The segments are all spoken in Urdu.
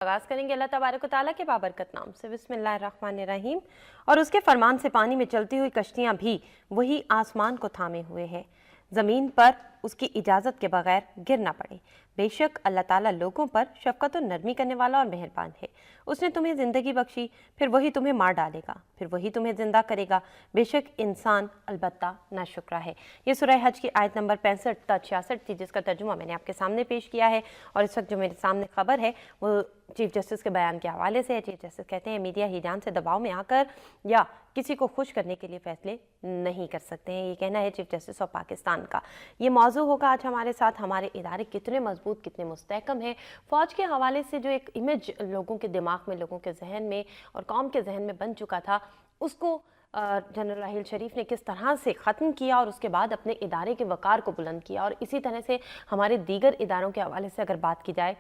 آغاز کریں گے اللہ تبارک و تعالیٰ کے بابرکت نام سے، بسم اللہ الرحمن الرحیم۔ اور اس کے فرمان سے پانی میں چلتی ہوئی کشتیاں بھی وہی آسمان کو تھامے ہوئے ہیں، زمین پر اس کی اجازت کے بغیر گر نہ پڑے۔ بے شک اللہ تعالیٰ لوگوں پر شفقت و نرمی کرنے والا اور مہربان ہے۔ اس نے تمہیں زندگی بخشی، پھر وہی تمہیں مار ڈالے گا، پھر وہی تمہیں زندہ کرے گا۔ بے شک انسان البتہ ناشکرا ہے۔ یہ سورہ حج کی آیت نمبر 65 تا 66 تھی، جس کا ترجمہ میں نے آپ کے سامنے پیش کیا ہے۔ اور اس وقت جو میرے سامنے خبر ہے وہ چیف جسٹس کے بیان کے حوالے سے ہے۔ چیف جسٹس کہتے ہیں میڈیا ہی جان سے دباؤ میں آ کر یا کسی کو خوش کرنے کے لیے فیصلے نہیں کر سکتے ہیں، یہ کہنا ہے چیف جسٹس آف پاکستان کا۔ یہ موضوع ہوگا آج ہمارے ساتھ، ہمارے ادارے کتنے مضبوط کتنے مستحکم ہیں۔ فوج کے حوالے سے جو ایک امیج لوگوں کے دماغ میں، لوگوں کے ذہن میں اور قوم کے ذہن میں بن چکا تھا، اس کو جنرل راحیل شریف نے کس طرح سے ختم کیا اور اس کے بعد اپنے ادارے کے وقار کو بلند کیا۔ اور اسی طرح سے ہمارے دیگر اداروں کے حوالے سے اگر بات کی جائے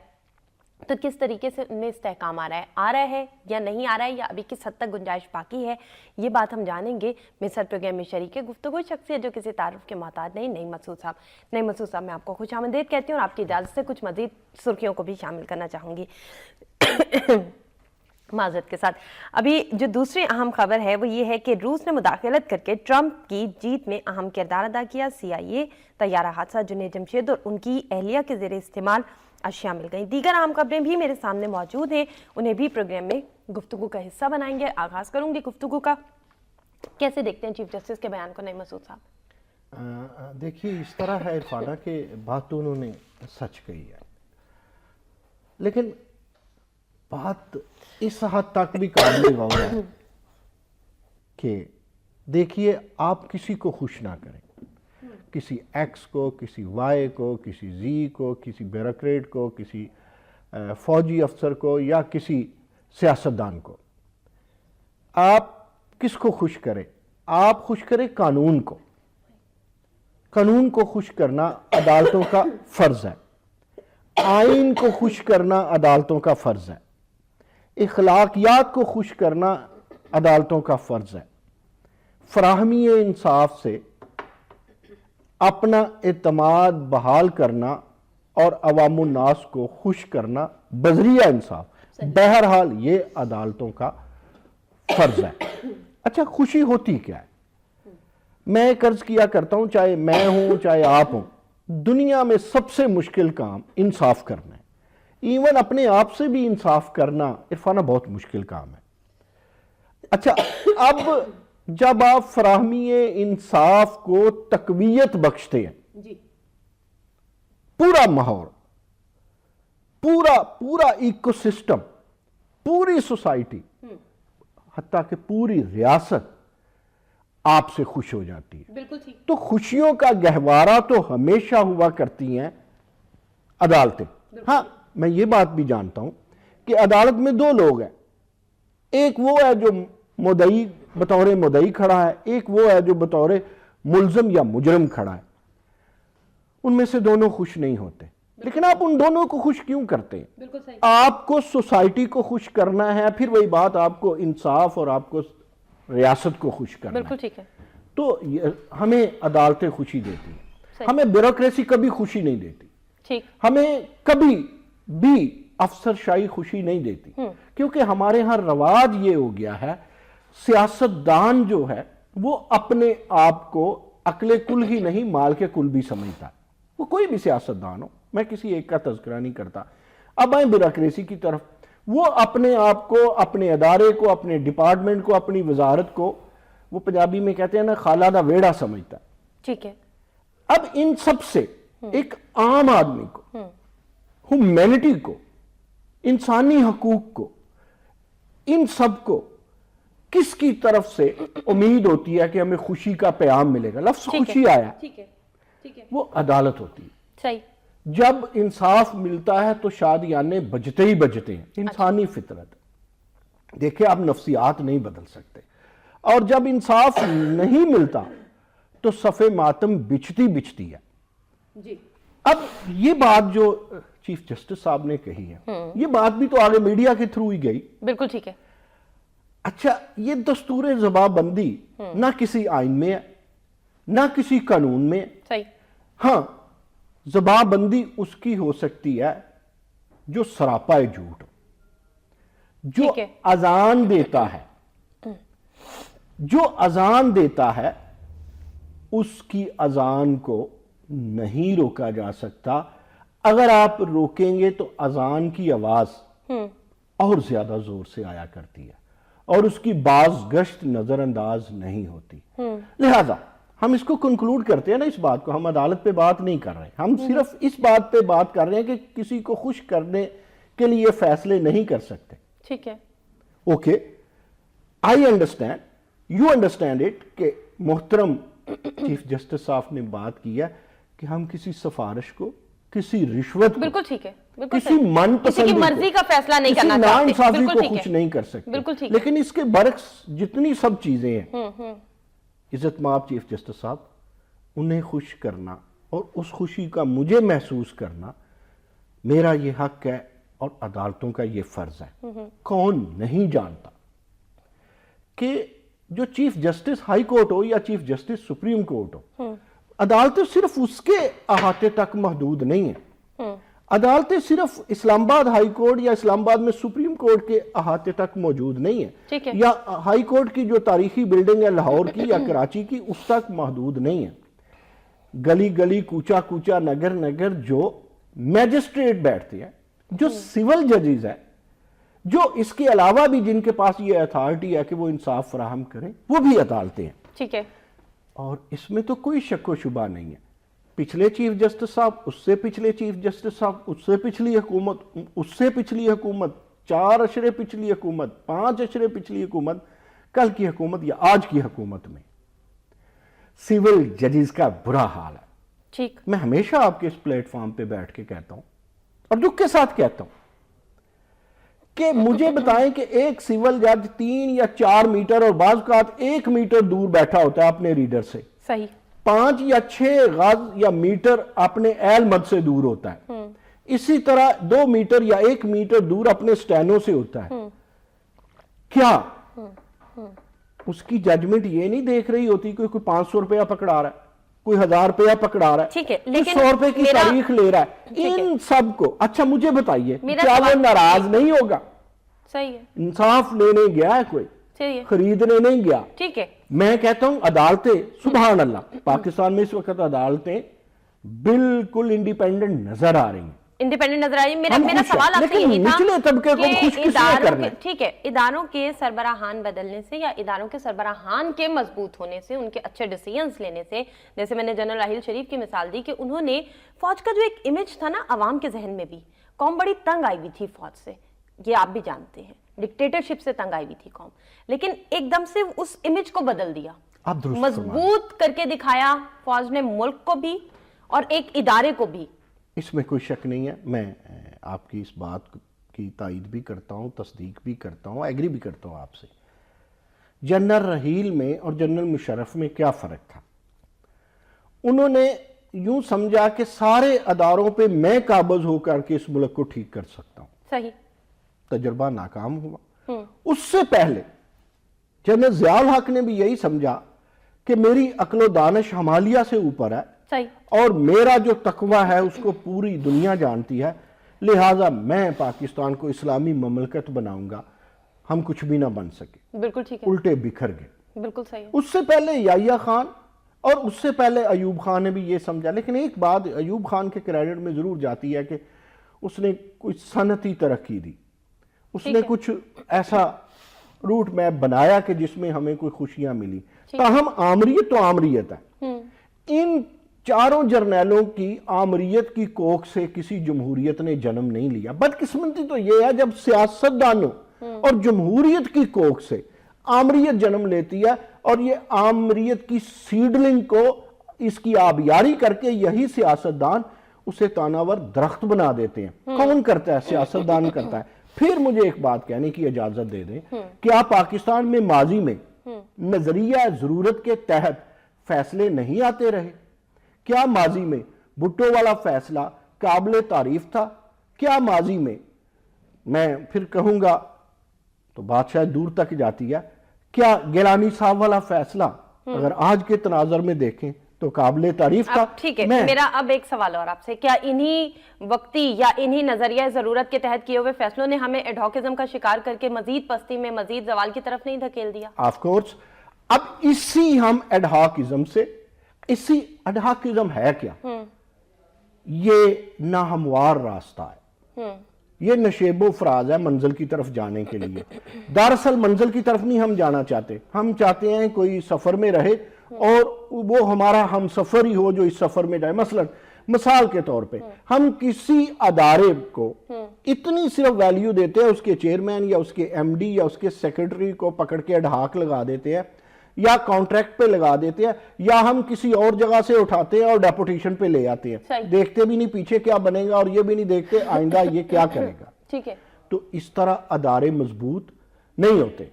تو کس طریقے سے ان میں استحکام آ رہا ہے یا نہیں آ رہا ہے، یا ابھی کس حد تک گنجائش باقی ہے، یہ بات ہم جانیں گے۔ میسر پروگرام میں شریک گفتگو شخصیت جو کسی تعارف کے محتاج نہیں، نعیم مسعود صاحب۔ نعیم مسعود صاحب، میں آپ کو خوش آمدید کہتی ہوں اور آپ کی اجازت سے کچھ مزید سرخیوں کو بھی شامل کرنا چاہوں گی معذرت کے ساتھ۔ ابھی جو دوسری اہم خبر ہے وہ یہ ہے کہ روس نے مداخلت کر کے ٹرمپ کی جیت میں اہم کردار ادا کیا۔ CIA طیارہ حادثہ، جنید جمشید اور ان کی اہلیہ کے زیر استعمال اشیاء مل گئیں۔ دیگر اہم خبریں بھی میرے سامنے موجود ہیں، انہیں بھی پروگرام میں گفتگو کا حصہ بنائیں گے۔ آغاز کروں گی گفتگو کا۔ کیسے دیکھتے ہیں چیف جسٹس کے بیان کو نعیم مسعود صاحب؟ دیکھیے، اس طرح ہے عرفانہ کہ بات تو انہوں نے سچ کہی ہے، لیکن بات اس حد تک بھی قابل غور ہے کہ دیکھیے، آپ کسی کو خوش نہ کریں، کسی ایکس کو، کسی وائی کو، کسی زی کو، کسی بیوروکریٹ کو، کسی فوجی افسر کو یا کسی سیاستدان کو۔ آپ کس کو خوش کریں؟ آپ خوش کریں قانون کو۔ قانون کو خوش کرنا عدالتوں کا فرض ہے، آئین کو خوش کرنا عدالتوں کا فرض ہے، اخلاقیات کو خوش کرنا عدالتوں کا فرض ہے، فراہمی انصاف سے اپنا اعتماد بحال کرنا اور عوام الناس کو خوش کرنا بذریعہ انصاف، بہرحال یہ عدالتوں کا فرض ہے۔ اچھا، خوشی ہوتی کیا ہے؟ میں قرض کیا کرتا ہوں، چاہے میں ہوں چاہے آپ ہوں، دنیا میں سب سے مشکل کام انصاف کرنا ہے۔ ایون اپنے آپ سے بھی انصاف کرنا عرفانہ بہت مشکل کام ہے۔ اچھا، اب جب آپ فراہمی انصاف کو تقویت بخشتے ہیں، پورا ماحول، پورا ایکو سسٹم، پوری سوسائٹی، حتیٰ کہ پوری ریاست آپ سے خوش ہو جاتی ہے، بالکل ٹھیک۔ تو خوشیوں کا گہوارہ تو ہمیشہ ہوا کرتی ہیں عدالتیں۔ ہاں، میں یہ بات بھی جانتا ہوں کہ عدالت میں دو لوگ ہیں، ایک وہ ہے جو مدعی بطور مدعی کھڑا ہے، ایک وہ ہے جو بطور ملزم یا مجرم کھڑا ہے۔ ان میں سے دونوں خوش نہیں ہوتے، لیکن آپ ان دونوں کو خوش کیوں کرتے ہیں؟ بالکل صحیح۔ آپ کو سوسائٹی کو خوش کرنا ہے، پھر وہی بات آپ کو انصاف اور آپ کو ریاست کو خوش کرنا ہے۔ بالکل ٹھیک ہے۔ تو ہمیں عدالتیں خوشی دیتی ہیں، ہمیں بیوروکریسی کبھی خوشی نہیں دیتی، ٹھیک، ہمیں کبھی بھی افسر شاہی خوشی نہیں دیتی، کیونکہ ہمارے ہاں رواج یہ ہو گیا ہے، سیاستدان جو ہے وہ اپنے آپ کو عقل کل ہی نہیں مال کے کل بھی سمجھتا ہے۔ وہ کوئی بھی سیاستدان ہو، میں کسی ایک کا تذکرہ نہیں کرتا۔ اب آئیں بیوروکریسی کی طرف، وہ اپنے آپ کو، اپنے ادارے کو، اپنے ڈپارٹمنٹ کو، اپنی وزارت کو، وہ پنجابی میں کہتے ہیں نا، خالہ دا ویڑا سمجھتا ہے۔ ٹھیک ہے۔ اب ان سب سے ایک عام آدمی کو، ہیومینٹی کو، انسانی حقوق کو، ان سب کو کس کی طرف سے امید ہوتی ہے کہ ہمیں خوشی کا پیام ملے گا؟ لفظ خوشی آیا، وہ عدالت ہوتی ہے۔ صحیح۔ جب انصاف ملتا ہے تو شادیانے بجتے ہی بجتے ہیں، انسانی فطرت۔ دیکھیں، آپ نفسیات نہیں بدل سکتے، اور جب انصاف نہیں ملتا تو صف ماتم بچتی ہے۔ اب یہ بات جو چیف جسٹس صاحب نے کہی ہے، یہ بات بھی تو آگے میڈیا کے تھرو ہی گئی۔ بالکل ٹھیک ہے۔ اچھا، یہ دستور زبان بندی نہ کسی آئین میں ہے، نہ کسی قانون میں ہے۔ صحیح۔ ہاں، زبان بندی اس کی ہو سکتی ہے جو سراپا جھوٹ ہو، جو ٹھیک ہے۔ اذان دیتا ہے، جو اذان دیتا ہے اس کی اذان کو نہیں روکا جا سکتا۔ اگر آپ روکیں گے تو اذان کی آواز اور زیادہ زور سے آیا کرتی ہے اور اس کی باز گشت نظر انداز نہیں ہوتی۔ لہذا ہم اس کو کنکلوڈ کرتے ہیں نا، اس بات کو، ہم عدالت پہ بات نہیں کر رہے، ہم صرف اس بات پہ بات کر رہے ہیں کہ کسی کو خوش کرنے کے لیے فیصلے نہیں کر سکتے۔ ٹھیک ہے، okay, I understand, you understand it, کہ محترم چیف جسٹس صاحب نے بات کی ہے کہ ہم کسی سفارش کو، کسی رشوت کو، بالکل ٹھیک ہے، بالکل کسی من کسی کی پسندی مرضی کا فیصلہ نہیں کرنا کسی چاہتے، ناانصافی بالکل کو ٹھیک خوش ہے، نہیں کر سکتے، بالکل ٹھیک ہے۔ لیکن اس کے برعکس جتنی سب چیزیں ہیں، عزت مآب چیف جسٹس صاحب، انہیں خوش کرنا اور اس خوشی کا مجھے محسوس کرنا میرا یہ حق ہے اور عدالتوں کا یہ فرض ہے۔ کون نہیں جانتا کہ جو چیف جسٹس ہائی کورٹ ہو یا چیف جسٹس سپریم کورٹ ہو، عدالتیں صرف اس کے احاطے تک محدود نہیں ہیں۔ عدالتیں صرف اسلام آباد ہائی کورٹ یا اسلام آباد میں سپریم کورٹ کے احاطے تک موجود نہیں ٹھیک ہیں، ہے۔ یا ہائی کورٹ کی جو تاریخی بلڈنگ ہے لاہور کی یا کراچی کی اس تک محدود نہیں ہیں۔ گلی گلی، کوچا کوچا، نگر نگر جو میجسٹریٹ بیٹھتے ہیں، جو سول ججز ہیں، جو اس کے علاوہ بھی جن کے پاس یہ اتھارٹی ہے کہ وہ انصاف فراہم کریں، وہ بھی عدالتیں ہیں۔ ٹھیک ہے، اور اس میں تو کوئی شک و شبہ نہیں ہے، پچھلے چیف جسٹس صاحب، اس سے پچھلے چیف جسٹس صاحب، اس سے پچھلی حکومت، اس سے پچھلی حکومت، 4 عشرے پچھلی حکومت، 5 عشرے پچھلی حکومت، کل کی حکومت یا آج کی حکومت میں سول ججز کا برا حال ہے۔ ٹھیک، میں ہمیشہ آپ کے اس پلیٹ فارم پہ بیٹھ کے کہتا ہوں اور دکھ کے ساتھ کہتا ہوں کہ مجھے بتائیں کہ ایک سول جج 3 یا 4 میٹر اور بعض اوقات 1 میٹر دور بیٹھا ہوتا ہے اپنے ریڈر سے، صحیح، 5 یا 6 گز یا میٹر اپنے اہل مد سے دور ہوتا ہے، اسی طرح 2 میٹر یا 1 میٹر دور اپنے سٹینوں سے ہوتا ہے۔ کیا اس کی ججمنٹ یہ نہیں دیکھ رہی ہوتی کہ کوئی 500 روپیہ پکڑا رہا ہے، کوئی 1000 روپیہ پکڑا رہا ہے، ٹھیک ہے، کوئی لیکن 100 روپے کی میرا- تاریخ لے رہا ہے، ٹھیک ہے۔ ان سب کو اچھا مجھے بتائیے میرا کیا وہ سوال- ناراض نہیں ہوگا؟ صحیح ہے، انصاف لینے گیا ہے کوئی، صحیح ہے، خریدنے نہیں گیا۔ ٹھیک ہے، میں کہتا ہوں عدالتیں، سبحان اللہ، پاکستان میں اس وقت عدالتیں بالکل انڈیپینڈنٹ نظر آ رہی ہیں۔ انڈیپینڈنٹ نظر آئی۔ میرا ہم خوش ہیں، سوال آپ سے لیکن یہی تھا نچلے طبقے کو کہ خوش کس نے اداروں کرنا ہے؟ ٹھیک ہے، اداروں کے سربراہان بدلنے سے یا اداروں کے سربراہان کے مضبوط ہونے سے، ان کے اچھے ڈیسیژنز لینے سے، جیسے میں نے جنرل راحیل شریف کی مثال دی کہ انہوں نے فوج کا جو ایک امیج تھا نا عوام کے ذہن میں بھی، قوم بڑی تنگ آئی ہوئی تھی فوج سے، یہ آپ بھی جانتے ہیں، ڈکٹیٹرشپ سے تنگ آئی ہوئی تھی قوم، لیکن ایک دم سے اس امیج کو بدل دیا، آپ درست مضبوط کر کے دکھایا فوج نے ملک کو بھی اور ایک ادارے کو بھی۔ اس میں کوئی شک نہیں ہے، میں آپ کی اس بات کی تائید بھی کرتا ہوں، تصدیق بھی کرتا ہوں، ایگری بھی کرتا ہوں آپ سے۔ جنرل رحیل میں اور جنرل مشرف میں کیا فرق تھا؟ انہوں نے یوں سمجھا کہ سارے اداروں پہ میں قابض ہو کر کے اس ملک کو ٹھیک کر سکتا ہوں، صحیح، تجربہ ناکام ہوا۔ اس سے پہلے جنرل ضیاء الحق نے بھی یہی سمجھا کہ میری عقل و دانش ہمالیہ سے اوپر ہے صحیح، اور میرا جو تقوی ہے اس کو پوری دنیا جانتی ہے، لہٰذا میں پاکستان کو اسلامی مملکت بناؤں گا، ہم کچھ بھی نہ بن سکے، بالکل ٹھیک ہے، الٹے بکھر گئے۔ بالکل صحیح ہے، اس سے پہلے یحییٰ خان اور اس سے پہلے ایوب خان نے بھی یہ سمجھا، لیکن ایک بات ایوب خان کے کریڈٹ میں ضرور جاتی ہے کہ اس نے کچھ صنعتی ترقی دی، اس نے کچھ ایسا روٹ میپ بنایا کہ جس میں ہمیں کوئی خوشیاں ملی، تاہم آمریت تو آمریت ہے۔ ان چاروں جرنیلوں کی آمریت کی کوکھ سے کسی جمہوریت نے جنم نہیں لیا۔ بدقسمتی تو یہ ہے جب سیاستدانوں اور جمہوریت کی کوکھ سے آمریت جنم لیتی ہے اور یہ آمریت کی سیڈلنگ کو اس کی آبیاری کر کے یہی سیاستدان اسے تاناور درخت بنا دیتے ہیں۔ کون کرتا ہے؟ سیاستدان کرتا ہے۔ پھر مجھے ایک بات کہنے کی اجازت دے دیں، کیا پاکستان میں ماضی میں نظریہ ضرورت کے تحت فیصلے نہیں آتے رہے؟ کیا ماضی میں بھٹو والا فیصلہ قابل تعریف تھا؟ کیا ماضی میں پھر کہوں گا تو بات شاید دور تک جاتی ہے، کیا گیلانی صاحب والا فیصلہ اگر آج کے تناظر میں دیکھیں تو قابل تعریف تھا. ٹھیک ہے, میرا اب ایک سوال اور آپ سے, کیا انہی وقتی یا انہی نظریہ ضرورت کے تحت کیے ہوئے فیصلوں نے ہمیں ایڈہاکزم کا شکار کر کے مزید پستی میں, مزید زوال کی طرف نہیں دھکیل دیا؟ Of course. اب اسی ہم ایڈہاکزم سے, اسی ایڈہاکزم ہے کیا؟ یہ ناہموار راستہ ہے, یہ نشیب و فراز ہے منزل کی طرف جانے کے لیے. دراصل منزل کی طرف نہیں ہم جانا چاہتے, ہم چاہتے ہیں کوئی سفر میں رہے اور وہ ہمارا ہم سفر ہی ہو جو اس سفر میں جائے. مثال کے طور پہ ہم کسی ادارے کو اتنی صرف ویلیو دیتے ہیں, اس کے چیئرمین یا اس کے ایم ڈی یا اس کے سیکرٹری کو پکڑ کے ایڈہاک لگا دیتے ہیں یا کانٹریکٹ پہ لگا دیتے ہیں, یا ہم کسی اور جگہ سے اٹھاتے ہیں اور ڈیپوٹیشن پہ لے آتے ہیں, دیکھتے بھی نہیں پیچھے کیا بنے گا اور یہ بھی نہیں دیکھتے آئندہ یہ کیا کرے گا. ٹھیک ہے, تو اس طرح ادارے مضبوط نہیں ہوتے.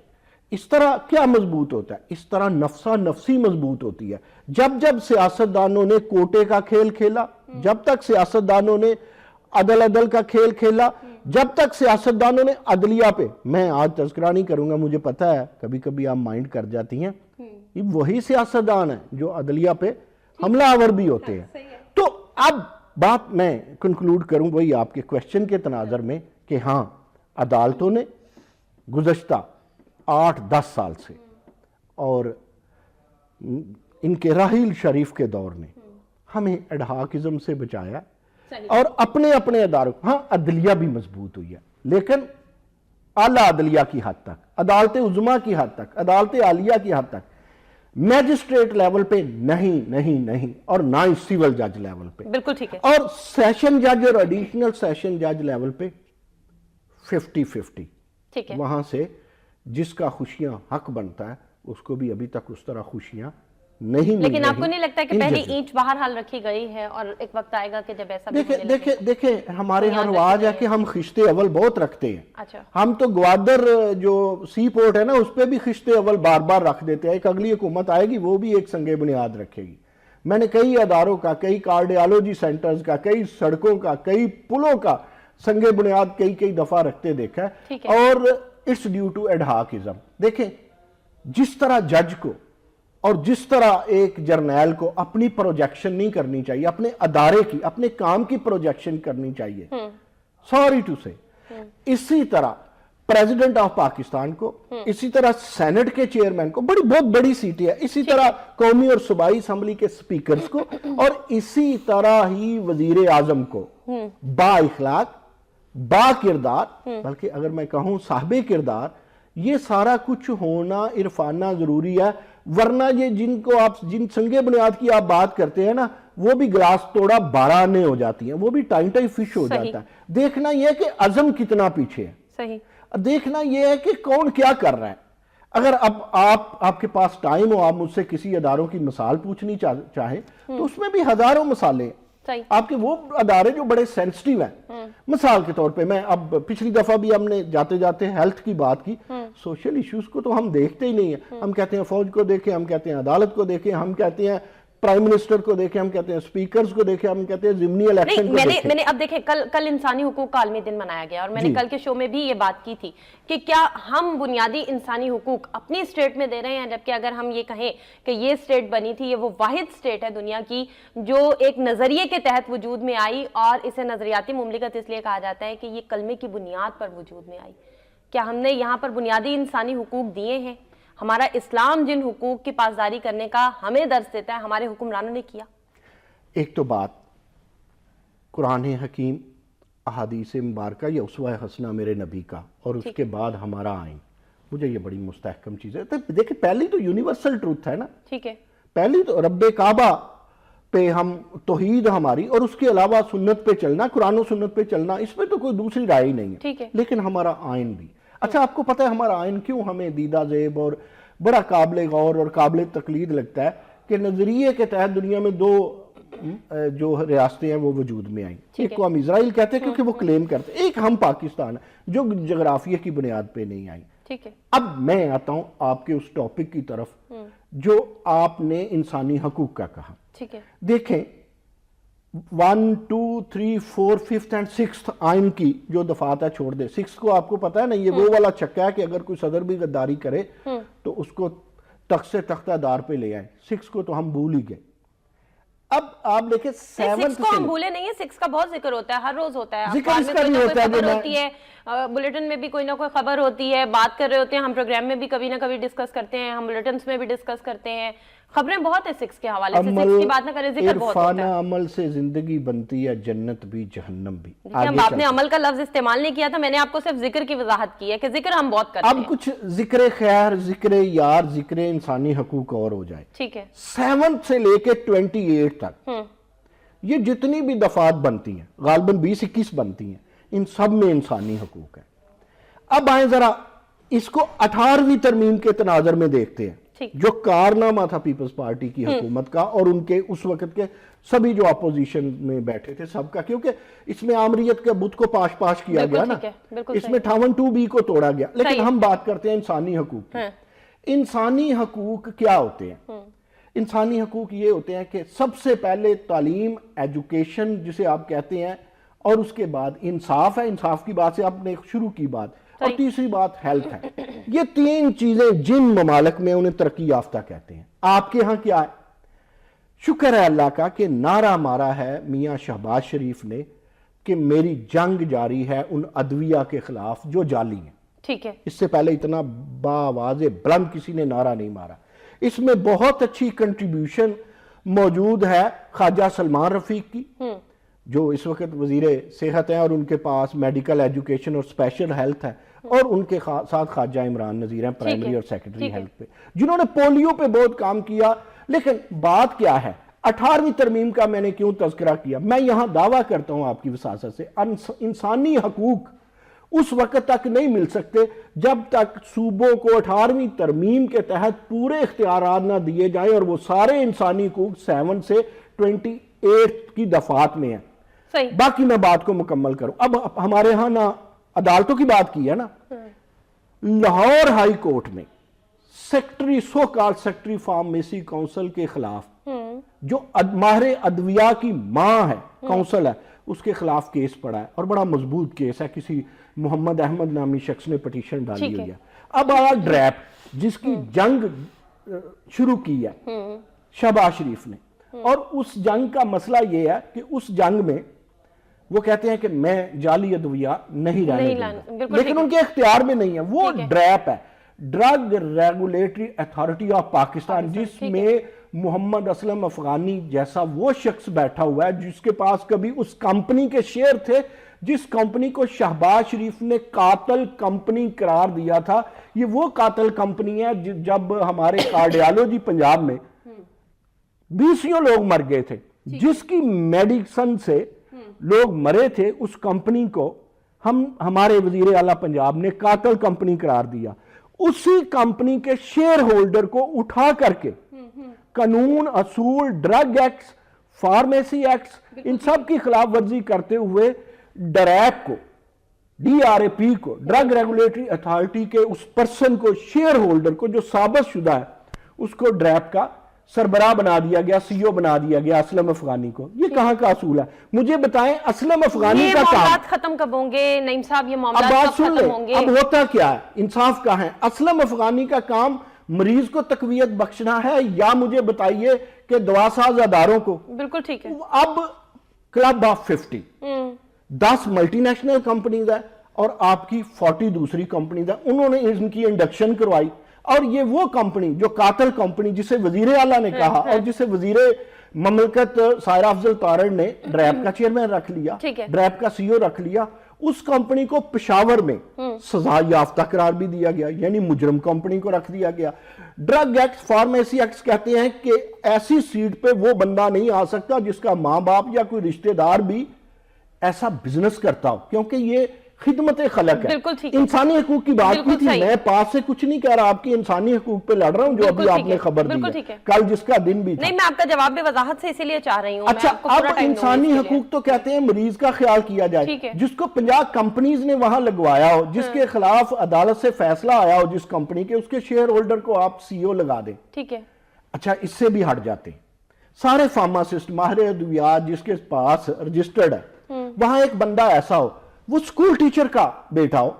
اس طرح کیا مضبوط ہوتا ہے؟ اس طرح نفسا نفسی مضبوط ہوتی ہے. جب سیاستدانوں نے کوٹے کا کھیل کھیلا, جب تک سیاستدانوں نے عدل کا کھیل کھیلا, جب تک سیاستدانوں نے عدلیہ پہ, میں آج تذکرہ نہیں کروں گا, مجھے پتا ہے کبھی کبھی آپ مائنڈ کر جاتی ہیں, یہ وہی سیاستدان ہیں جو عدلیہ پہ حملہ آور بھی ہوتے ہیں. تو اب بات میں کنکلوڈ کروں وہی آپ کے کوشچن کے تناظر میں کہ ہاں عدالتوں نے گزشتہ 8-10 سال سے اور ان کے راحیل شریف کے دور نے ہمیں ایڈہاکزم سے بچایا اور اپنے اداروں. ہاں عدلیہ بھی مضبوط ہوئی ہے, لیکن اعلیٰ عدلیہ کی حد تک, عدالت عظمیٰ کی حد تک, عدالت عالیہ کی حد تک, میجسٹریٹ لیول پہ نہیں, اور نہ ہی سیول جج لیول پہ. بالکل ٹھیک ہے. اور سیشن جج اور ایڈیشنل سیشن جج لیول پہ 50-50. ٹھیک ہے, وہاں سے جس کا خوشیاں حق بنتا ہے اس کو بھی ابھی تک اس طرح خوشیاں نہیں مل رہی. لیکن آپ کو نہیں لگتا کہ پہلی اینٹ باہر حال رکھی گئی ہے اور ایک وقت آئے گا کہ جب ایسا بھی ہونے لگے؟ دیکھیں ہمارے ہاں رواج ہے کہ ہم خشتے اول بہت رکھتے ہیں. اچھا, ہم تو گوادر جو سی پورٹ ہے نا اس پہ بھی خشتے اول بار بار رکھ دیتے ہیں. ایک اگلی حکومت آئے گی وہ بھی ایک سنگ بنیاد رکھے گی. میں نے کئی اداروں کا, کئی کارڈیالوجی سینٹرز کا, کئی سڑکوں کا, کئی پلوں کا سنگ بنیاد کئی دفعہ رکھتے دیکھا ہے. اور اٹس ڈیو ٹو ایڈہاکزم. دیکھیں جس طرح جج کو اور جس طرح ایک جرنیل کو اپنی پروجیکشن نہیں کرنی چاہیے, اپنے ادارے کی, اپنے کام کی پروجیکشن کرنی چاہیے, سوری ٹو سے, اسی طرح پریزیڈنٹ آف پاکستان کو, اسی طرح سینٹ کے چیئرمین کو, بہت بڑی سیٹیں ہے, اسی طرح قومی اور صوبائی اسمبلی کے سپیکرز کو, اور اسی طرح ہی وزیر اعظم کو با اخلاق, با کردار, بلکہ اگر میں کہوں صاحب کردار, یہ سارا کچھ ہونا عرفانہ ضروری ہے. ورنہ یہ جن سنگ بنیاد کی آپ بات کرتے ہیں نا, وہ بھی گلاس توڑا 12 آنے ہو جاتی ہیں, وہ بھی ٹائی فش ہو جاتا ہے. دیکھنا یہ ہے کہ عزم کتنا پیچھے ہے, صحیح. دیکھنا یہ ہے کہ کون کیا کر رہا ہے. اگر اب آپ کے پاس ٹائم ہو, آپ مجھ سے کسی اداروں کی مثال پوچھنی چاہیں تو اس میں بھی ہزاروں مثالیں ہیں. آپ کے وہ ادارے جو بڑے سینسٹیو ہیں. مثال کے طور پہ میں اب پچھلی دفعہ بھی ہم نے جاتے جاتے ہیلتھ کی بات کی, سوشل ایشوز کو تو ہم دیکھتے ہی نہیں ہیں. ہم کہتے ہیں فوج کو دیکھیں, ہم کہتے ہیں عدالت کو دیکھیں, ہم کہتے ہیں پرائم منسٹر کو دیکھیں, ہم کہتے ہیں سپیکرز کو دیکھیں, ہم کہتے ہیں ضمنی الیکشن کو دیکھیں. میں نے اب دیکھیں کل انسانی حقوق کا عالمی دن منایا گیا, اور میں نے کل کے شو میں بھی یہ بات کی تھی کہ کیا ہم بنیادی انسانی حقوق اپنی اسٹیٹ میں دے رہے ہیں, جبکہ اگر ہم یہ کہیں کہ یہ اسٹیٹ بنی تھی, یہ وہ واحد اسٹیٹ ہے دنیا کی جو ایک نظریے کے تحت وجود میں آئی, اور اسے نظریاتی مملکت اس لیے کہا جاتا ہے کہ یہ کلمے کی بنیاد پر وجود میں آئی. کیا ہم نے یہاں پر بنیادی انسانی حقوق دیے ہیں؟ ہمارا اسلام جن حقوق کی پاسداری کرنے کا ہمیں درس دیتا ہے, ہمارے حکمرانوں نے کیا؟ ایک تو بات قرآن حکیم, احادیث مبارکہ یا اسوہ حسنہ میرے نبی کا, اور اس کے بعد ہمارا آئین, مجھے یہ بڑی مستحکم چیز ہے. دیکھیں پہلی تو یونیورسل ٹروتھ ہے نا, ٹھیک ہے, پہلی تو رب کعبہ پہ ہم توحید ہماری, اور اس کے علاوہ سنت پہ چلنا, قرآن و سنت پہ چلنا, اس پہ تو کوئی دوسری رائے ہی نہیں ہے. ٹھیک ہے, لیکن ہمارا آئین بھی اچھا, آپ کو پتہ ہے ہمارا آئین کیوں ہمیں دیدہ زیب اور بڑا قابل غور اور قابل تقلید لگتا ہے؟ کہ نظریے کے تحت دنیا میں 2 جو ریاستیں ہیں وہ وجود میں آئیں. ایک کو ہم اسرائیل کہتے ہیں کیونکہ وہ کلیم کرتے ہیں, ایک ہم پاکستان ہے جو جغرافیہ کی بنیاد پہ نہیں آئی. ٹھیک ہے, اب میں آتا ہوں آپ کے اس ٹاپک کی طرف جو آپ نے انسانی حقوق کا کہا. ٹھیک ہے, دیکھیں 1, 2, 3, 4, 5th and 6th آئین کی جو دفعات ہے چھوڑ دے. 6 کو آپ کو پتا ہے نا, یہ وہ والا چکا ہے کہ اگر کوئی صدر بھی غداری کرے تو اس کو تخت سے تختہ دار پہ لے آئیں. 6 کو تو ہم بھول ہی گئے. اب آپ دیکھیں سکس کو ہم بھولے نہیں ہیں, سکس کا بہت ذکر ہوتا ہے, ہر روز ہوتا ہے, ذکر اس کا بھی ہوتا ہے, خبر ہوتی ہے, بلیٹن میں بھی کوئی نہ کوئی خبر ہوتی ہے, بات کر رہے ہوتے ہیں ہم, پروگرام میں بھی کبھی نہ کبھی ڈسکس کرتے ہیں, ہم بلیٹنز میں بھی ڈسکس کرتے ہیں, خبریں بہت ہیں سکس کے حوالے سے, سکس کی بات نہ کریں, ذکر بہت ہوتا ہے. عمل سے زندگی بنتی ہے, جنت بھی جہنم بھی. ہم آپ نے عمل کا لفظ استعمال نہیں کیا تھا, میں نے آپ کو صرف ذکر کی وضاحت کی ہے کہ ذکر ہم بہت کرتے ہیں. اب کچھ ذکر خیر, ذکر یار, ذکر انسانی حقوق اور ہو جائے. ٹھیک ہے. 7 سے لے کے 28 تک یہ جتنی بھی دفعات بنتی ہیں, غالباً 20-21 بنتی ہیں, ان سب میں انسانی حقوق ہے. اب آئیں ذرا اس کو 18ویں ترمیم کے تناظر میں دیکھتے ہیں, جو کارنامہ تھا پیپلز پارٹی کی حکومت کا اور ان کے اس وقت کے سبھی جو اپوزیشن میں بیٹھے تھے سب کا, کیونکہ اس میں آمریت کے بت کو پاش کیا گیا نا, اس میں 58(2) کو توڑا گیا. لیکن ہم بات کرتے ہیں انسانی حقوق کی. انسانی حقوق کیا ہوتے ہیں؟ انسانی حقوق یہ ہوتے ہیں کہ سب سے پہلے تعلیم, ایجوکیشن جسے آپ کہتے ہیں, اور اس کے بعد انصاف ہے, انصاف کی بات سے آپ نے شروع کی بات, اور تیسری بات ہیلتھ ہے. یہ 3 چیزیں جن ممالک میں انہیں ترقی یافتہ کہتے ہیں. آپ کے ہاں کیا ہے؟ شکر ہے اللہ کا کہ نعرہ مارا ہے میاں شہباز شریف نے کہ میری جنگ جاری ہے ان ادویہ کے خلاف جو جعلی ہیں. ٹھیک ہے. اس سے پہلے اتنا باواز بلند کسی نے نعرہ نہیں مارا. اس میں بہت اچھی کنٹریبیوشن موجود ہے خواجہ سلمان رفیق کی, جو اس وقت وزیر صحت ہیں, اور ان کے پاس میڈیکل ایجوکیشن اور اسپیشل ہیلتھ ہے, اور ان کے ساتھ خواجہ عمران نذیر ہیں پرائمری اور سیکنڈری ہیلتھ پہ, جنہوں نے پولیو پہ بہت کام کیا. لیکن بات کیا ہے, 18ویں ترمیم کا میں نے کیوں تذکرہ کیا؟ میں یہاں دعویٰ کرتا ہوں آپ کی وساطت سے, انسانی حقوق اس وقت تک نہیں مل سکتے جب تک صوبوں کو 18ویں ترمیم کے تحت پورے اختیارات نہ دیے جائیں, اور وہ سارے انسانی حقوق 7 سے 28 کی دفعات میں ہیں. صحیح. باقی میں بات کو مکمل کروں. اب ہمارے ہاں نا عدالتوں کی بات کی ہے نا, لاہور ہائی کورٹ میں سیکٹری, سو کال سیکٹری فارمیسی کونسل کے خلاف, جو ماہر ادویہ کی ماں ہے, کونسل ہے, اس کے خلاف کیس پڑا ہے, اور بڑا مضبوط کیس ہے, کسی محمد احمد نامی شخص نے پٹیشن ڈالی ہوئی ہے. اب آیا ڈریپ, جس کی جنگ شروع کی ہے شہباز شریف نے, اور اس جنگ کا مسئلہ یہ ہے کہ اس جنگ میں وہ کہتے ہیں کہ میں جعلی ادویہ نہیں رہنے دوں گا, لیکن ان کے اختیار میں نہیں ہے. وہ ڈریپ ہے, drug regulatory authority of Pakistan, جس میں محمد اسلم افغانی جیسا وہ شخص بیٹھا ہوا ہے جس کے پاس کبھی اس کمپنی کے شیئر تھے جس کمپنی کو شہباز شریف نے قاتل کمپنی قرار دیا تھا. یہ وہ قاتل کمپنی ہے جب ہمارے کارڈیالوجی پنجاب میں 20 لوگ مر گئے تھے, جس کی میڈیسن سے لوگ مرے تھے, اس کمپنی کو ہمارے وزیر اعلیٰ پنجاب نے قاتل کمپنی قرار دیا. اسی کمپنی کے شیئر ہولڈر کو اٹھا کر کے قانون, اصول, ڈرگ ایکٹس, فارمیسی ایکٹس, ان سب کی خلاف ورزی کرتے ہوئے ڈریپ کو, DRAP کو, ڈرگ ریگولیٹری اتھارٹی کے اس پرسن کو, شیئر ہولڈر کو جو ثابت شدہ ہے, اس کو ڈریپ کا سربراہ بنا دیا گیا, CEO بنا دیا گیا اسلم افغانی کو. یہ کہاں کا اصول ہے؟ مجھے بتائیں اسلم افغانی کا کام. یہ معاملات ختم کب ہوں گے نعیم صاحب؟ یہ معاملات کب ختم ہوں گے؟ اب ہوتا کیا ہے, انصاف کہاں ہے؟ اسلم افغانی کا کام مریض کو تقویت بخشنا ہے, یا مجھے بتائیے کہ دوا ساز اداروں کو؟ بالکل ٹھیک ہے. اب club of 50 10 multi national companies ہے, اور آپ کی 40 دوسری کمپنیز ہے, انہوں نے ان کی انڈکشن کروائی. اور یہ وہ کمپنی جو قاتل کمپنی جسے وزیر اعلیٰ نے کہا, اور جسے وزیر مملکت سائرہ افضل تارڑ نے ڈریپ کا چیئرمین رکھ لیا, ڈریپ کا CEO رکھ لیا, اس کمپنی کو پشاور میں سزا یافتہ قرار بھی دیا گیا, یعنی مجرم کمپنی کو رکھ دیا گیا. ڈرگ ایکٹ, فارمیسی ایکٹس کہتے ہیں کہ ایسی سیٹ پہ وہ بندہ نہیں آ سکتا جس کا ماں باپ یا کوئی رشتہ دار بھی ایسا بزنس کرتا ہو, کیونکہ یہ خدمت خلق ہے. انسانی حقوق کی بات کی تھی, میں پاس سے کچھ نہیں کہہ رہا, آپ کی انسانی حقوق پہ لڑ رہا ہوں جو ابھی آپ نے خبر دی ہے, کل جس کا دن بھی تھا. نہیں, میں آپ کا جواب بھی وضاحت سے اسی لیے چاہ رہی ہوں. اچھا, اب انسانی حقوق تو کہتے ہیں مریض کا خیال کیا جائے, جس کو 50 کمپنیز نے وہاں لگوایا ہو, جس کے خلاف عدالت سے فیصلہ آیا ہو جس کمپنی کے, اس کے شیئر ہولڈر کو آپ CEO لگا دیں. ٹھیک ہے. اچھا, اس سے بھی ہٹ جاتے ہیں سارے فارماسسٹ, ماہر ادویات جس کے پاس رجسٹرڈ ہے, وہاں ایک بندہ ایسا ہو, وہ سکول ٹیچر کا بیٹا ہو,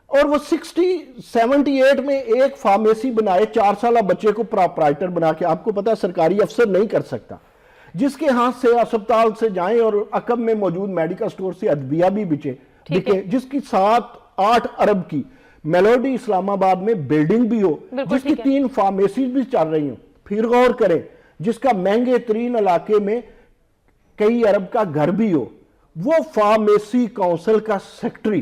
اور وہ 78 میں ایک فارمیسی بنائے, 4 سالہ بچے کو پراپرائٹر بنا کے. آپ کو پتا ہے سرکاری افسر نہیں کر سکتا, جس کے ہاتھ سے اسپتال سے جائیں اور عقب میں موجود میڈیکل سٹور سے ادویہ بھی بکے، جس کی 7-8 ارب کی میلوڈی اسلام آباد میں بلڈنگ بھی ہو، جس کی 3 فارمیسیز بھی چل رہی ہوں، پھر غور کریں جس کا مہنگے ترین علاقے میں کئی ارب کا گھر بھی ہو، وہ فارمیسی کونسل کا سیکٹری،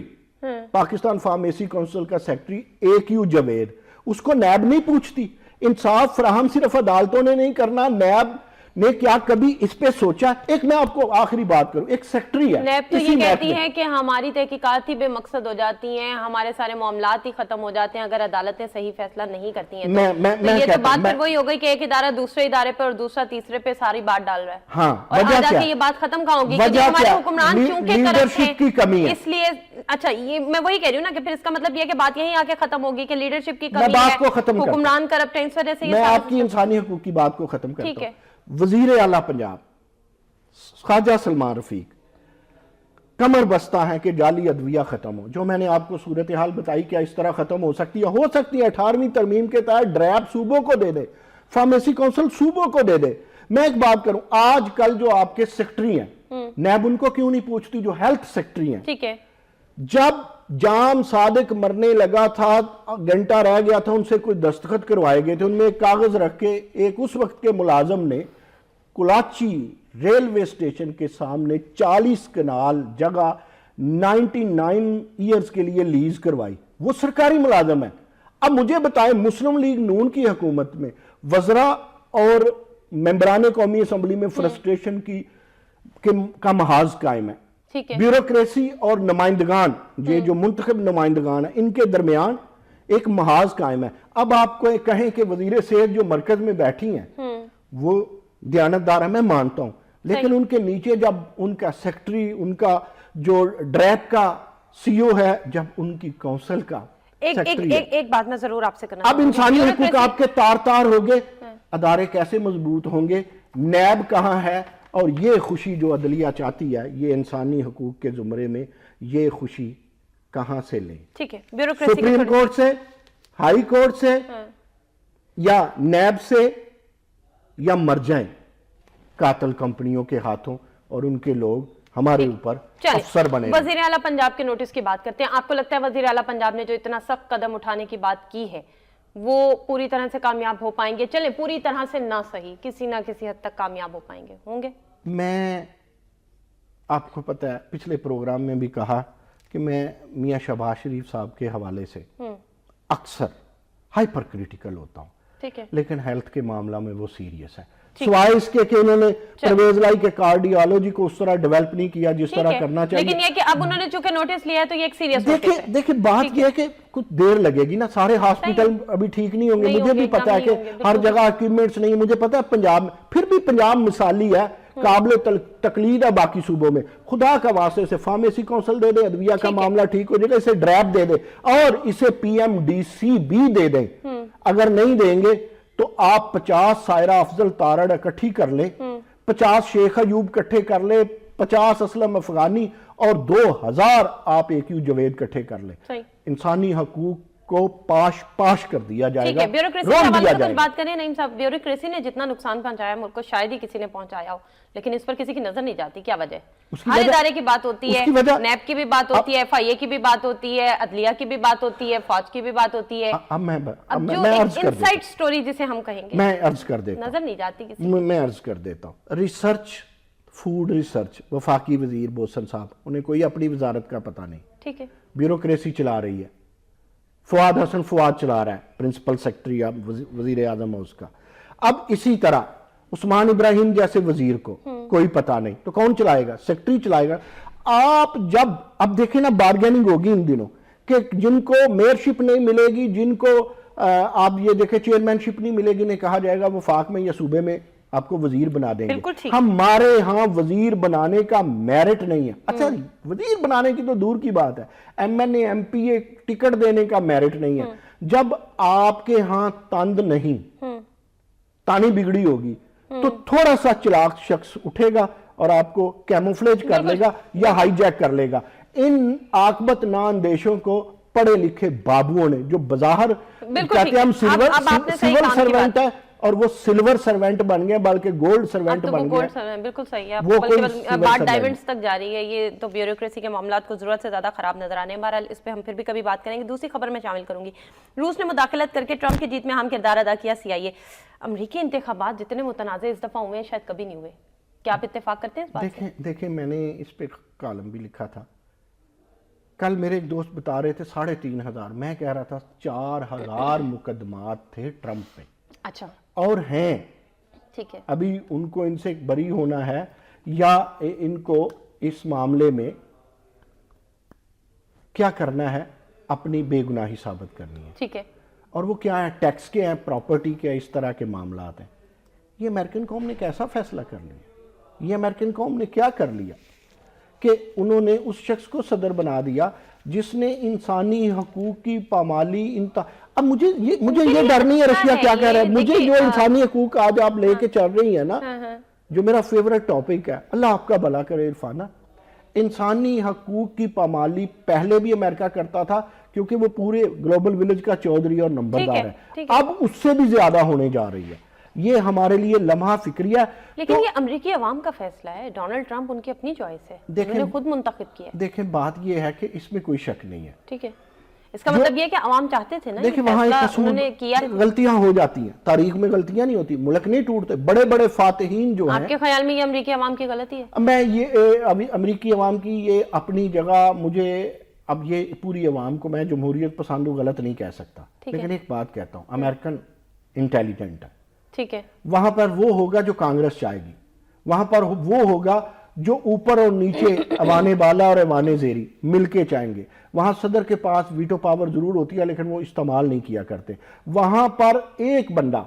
پاکستان فارمیسی کونسل کا سیکٹری AQ جاوید، اس کو نیب نہیں پوچھتی؟ انصاف فراہم صرف عدالتوں نے نہیں کرنا، نیب نے کیا کبھی اس پہ سوچا؟ ایک میں آپ کو آخری بات کروں، ایک سیکٹری ہے، نیب تو یہ کہتی ہے کہ ہماری تحقیقات ہی بے مقصد ہو جاتی ہیں، ہمارے سارے معاملات ہی ختم ہو جاتے ہیں اگر عدالتیں صحیح فیصلہ نہیں کرتی ہیں تو یہ تو بات پھر وہی ہو گئی کہ ایک ادارہ دوسرے ادارے پہ اور دوسرا تیسرے پہ ساری بات ڈال رہا ہے، ہاں، اور آ جا کے یہ بات ختم کہاں ہوگی کہ ہمارے حکمران چونکہ کرپٹ ہیں اس لیے اچھا یہ میں وہی کہہ رہی ہوں نا کہ پھر اس کا مطلب یہ کہ بات یہیں آ کے ختم ہوگی کہ لیڈرشپ کی کمی ہے، حکمران کرپٹ ہیں، اس وجہ سے میں آپ کی انسانی حقوق کی بات کو ختم کرتا ہوں۔ وزیر اعلیٰ پنجاب خواجہ سلمان رفیق کمر بستہ ہیں کہ جعلی ادویہ ختم ہو، جو میں نے آپ کو صورتحال بتائی کیا اس طرح ختم ہو سکتی ہے 18ویں ترمیم کے تحت ڈریب صوبوں کو دے دے، فارمیسی کونسل صوبوں کو دے دے۔ میں ایک بات کروں، آج کل جو آپ کے سیکٹری ہیں نیب ان کو کیوں نہیں پوچھتی جو ہیلتھ سیکٹری ہیں؟ ٹھیک ہے، جب جام صادق مرنے لگا تھا، گھنٹہ رہ گیا تھا، ان سے کوئی دستخط کروائے گئے تھے، ان میں ایک کاغذ رکھ کے ایک اس وقت کے ملازم نے کلاچی ریلوے اسٹیشن کے سامنے 40 کنال جگہ 99 ایئرز کے لیے لیز کروائی، وہ سرکاری ملازم ہے۔ اب مجھے بتائیں مسلم لیگ نون کی حکومت میں وزراء اور ممبران قومی اسمبلی میں فرسٹریشن کا محاذ قائم ہے، بیوروکریسی اور نمائندگان یہ جو منتخب نمائندگان ہیں ان کے درمیان ایک محاذ قائم ہے۔ اب آپ کو کہیں کہ وزیر صحت جو مرکز میں بیٹھی ہیں وہ دیانتدار ہے، میں مانتا ہوں، لیکن ان کے نیچے جب ان کا سیکٹری، ان کا جو ڈریپ کا CEO ہے، جب ان کی کونسل کا سیکٹری ہے، ایک بات میں ضرور آپ سے کرنا اب انسانی حقوق آپ کے تار ہو گئے، ادارے کیسے مضبوط ہوں گے؟ نیب کہاں ہے؟ اور یہ خوشی جو عدلیہ چاہتی ہے یہ انسانی حقوق کے زمرے میں، یہ خوشی کہاں سے لیں؟ ٹھیک ہے، سپریم کورٹ سے، ہائی کورٹ سے، یا نیب سے، یا مر جائیں قاتل کمپنیوں کے ہاتھوں اور ان کے لوگ ہمارے اوپر افسر بنے۔ وزیر اعلیٰ پنجاب کے نوٹس کی بات کرتے ہیں، آپ کو لگتا ہے وزیر اعلیٰ پنجاب نے جو اتنا سخت قدم اٹھانے کی بات کی ہے وہ پوری طرح سے کامیاب ہو پائیں گے؟ چلیں پوری طرح سے نہ صحیح، کسی نہ کسی حد تک کامیاب ہو پائیں گے، ہوں گے؟ میں آپ کو پتہ ہے پچھلے پروگرام میں بھی کہا کہ میں میاں شہباز شریف صاحب کے حوالے سے اکثر ہائپر کریٹیکل ہوتا ہوں، ٹھیک ہے، لیکن ہیلتھ کے معاملہ میں وہ سیریس ہے، سوائے اس کے کہ انہوں نے پرویز لائی کے کارڈیالوجی کو اس طرح ڈیولپ نہیں کیا جس طرح کرنا چاہیے، لیکن یہ کہ اب انہوں نے چونکہ نوٹس لیا ہے تو یہ ایک سیریس نوٹس ہے۔ دیکھیں بات یہ ہے کہ کچھ دیر لگے گی نا، سارے ہاسپٹل ابھی ٹھیک نہیں ہوں گے، مجھے بھی پتا ہے کہ ہر جگہ اکوپمنٹس نہیں، مجھے پتا ہے پنجاب میں، پھر بھی پنجاب مثالی ہے، قابل تقلید ہے باقی صوبوں میں۔ خدا کا واسطے سے فارمیسی کونسل دے دے، ادویہ کا معاملہ ٹھیک ہو جائے گا، اسے ڈریپ دے دے اور اسے PMDC بھی دے دیں، اگر نہیں دیں گے تو آپ 50 سائرہ افضل تارڑ اکٹھی کر لیں، 50 شیخ ایوب کٹھے کر لیں، 50 اسلم افغانی اور 2000 آپ AQ جاوید کٹھے کر لیں، انسانی حقوق کو پاش کر دیا جائے گا، روک دیا جائے گا۔ بات کریں نعیم صاحب، بیوروکریسی نے جتنا نقصان پہنچایا ملک کو شاید ہی کسی نے پہنچایا ہو، لیکن اس پر کسی کی نظر نہیں جاتی، کیا وجہ ہے؟ ہر ادارے کی بات ہوتی ہے، نیب کی بھی بات ہوتی ہے، FIA کی بھی بات ہوتی ہے، عدلیہ کی بھی بات ہوتی ہے، فوج کی بھی بات ہوتی ہے، اب میں انسائٹ سٹوری جسے ہم کہیں گے، میں عرض کر دیتا ہوں، نظر نہیں جاتی کسی، میں عرض کر دیتا ہوں۔ ریسرچ، فوڈ ریسرچ، وفاقی وزیر بوسن صاحب، انہیں کوئی اپنی وزارت کا پتہ نہیں، ٹھیک ہے، بیوروکریسی چلا رہی ہے، فواد حسن فواد چلا رہا ہے، پرنسپل سیکٹری وزیر اعظم ہے اس کا۔ اب اسی طرح عثمان ابراہیم جیسے وزیر کو کوئی پتہ نہیں تو کون چلائے گا؟ سیکٹری چلائے گا۔ آپ جب اب دیکھیں نا بارگیننگ ہوگی ان دنوں کہ جن کو میئرشپ نہیں ملے گی، جن کو آپ یہ دیکھیں چیئرمین شپ نہیں ملے گی، انہیں کہا جائے گا وفاق میں یا صوبے میں آپ کو وزیر بنا دیں گے۔ ہمارے ہاں وزیر بنانے کا میرٹ نہیں ہے، اچھا وزیر بنانے کی تو دور کی بات ہے، MNA MPA ٹکٹ دینے کا میرٹ نہیں ہے۔ جب آپ کے ہاں تند نہیں، تانی بگڑی ہوگی تو تھوڑا سا چلاک شخص اٹھے گا اور آپ کو کیموفلیج کر لے گا یا ہائی جیک کر لے گا۔ ان عاقبت ناندیشوں کو پڑھے لکھے بابوؤں نے جو بظاہر کہتے ہیں ہم سول سرونٹ ہے اور وہ سلور سرونٹ بن گئے بلکہ گولڈ سرونٹ بن گیا. بالکل صحیح ہے. وہ کوئی بات ڈائمنڈز تک جاری ہے. یہ تو بیوروکریسی کے معاملات کو ضرورت سے زیادہ خراب نظر آنے ہیں. بہرحال اس پہ ہم پھر بھی کبھی بات کریں گے. دوسری خبر میں شامل کروں گی. روس نے مداخلت کر کے ٹرمپ کی جیت میں اہم کردار ادا کیا. CIA امریکی انتخابات جتنے متنازع اس دفعہ ہوئے ہیں شاید کبھی نہیں ہوئے. کیا آپ اتفاق کرتے ہیں اس بات سے؟ دیکھیں میں نے اس پہ کالم بھی لکھا تھا. کل میرے ایک دوست بتا رہے تھے 3,500. میں کہہ رہا تھا 4,000 مقدمات تھے ٹرمپ پہ. اچھا. اور ہیں. ٹھیک ہے. ابھی ان کو ان سے بری ہونا ہے یا ان کو اس معاملے میں کیا کرنا ہے, اپنی بے گناہی ثابت کرنی ہے. ٹھیک ہے. اور وہ کیا ہے, ٹیکس کے ہیں, پراپرٹی کے, اس طرح کے معاملات ہیں. یہ امریکن قوم نے کیسا فیصلہ کر لیا؟ یہ امریکن قوم نے کیا کر لیا کہ انہوں نے اس شخص کو صدر بنا دیا جس نے انسانی حقوق کی پامالی اب مجھے یہ ڈر نہیں ہے رشیا کیا کہہ رہا ہے. مجھے جو انسانی حقوق آج آپ لے کے چل رہی ہیں نا, جو میرا فیورٹ ٹاپک ہے, اللہ آپ کا بھلا کرے عرفانہ, انسانی حقوق کی پامالی پہلے بھی امریکہ کرتا تھا کیونکہ وہ پورے گلوبل ولیج کا چودھری اور نمبردار ہے. اب اس سے بھی زیادہ ہونے جا رہی ہے. یہ ہمارے لیے لمحہ فکریہ. لیکن یہ امریکی عوام کا فیصلہ ہے. ڈونلڈ ٹرمپ ان کی اپنی چوائس ہے, انہوں نے خود منتخب کیا. دیکھیں بات یہ ہے کہ اس میں کوئی شک نہیں ہے. ٹھیک ہے. اس کا مطلب یہ ہے کہ عوام چاہتے تھے نا. دیکھیں وہاں غلطیاں ہو جاتی ہیں, تاریخ میں غلطیاں نہیں ہوتی, ملک نہیں ٹوٹتے. بڑے بڑے فاتحین جو ہیں, آپ کے خیال میں یہ امریکی عوام کی غلطی ہے؟ میں یہ امریکی عوام کی یہ اپنی جگہ, مجھے اب یہ پوری عوام کو میں جمہوریت پسند و غلط نہیں کہہ سکتا, لیکن ایک بات کہتا ہوں, امریکن انٹیلیجنٹ ہے. ٹھیک ہے. وہاں پر وہ ہوگا جو کانگریس چاہے گی, وہاں پر وہ ہوگا جو اوپر اور نیچے ایوان بالا اور ایوان زیری مل کے چاہیں گے. وہاں صدر کے پاس ویٹو پاور ضرور ہوتی ہے لیکن وہ استعمال نہیں کیا کرتے. وہاں پر ایک بندہ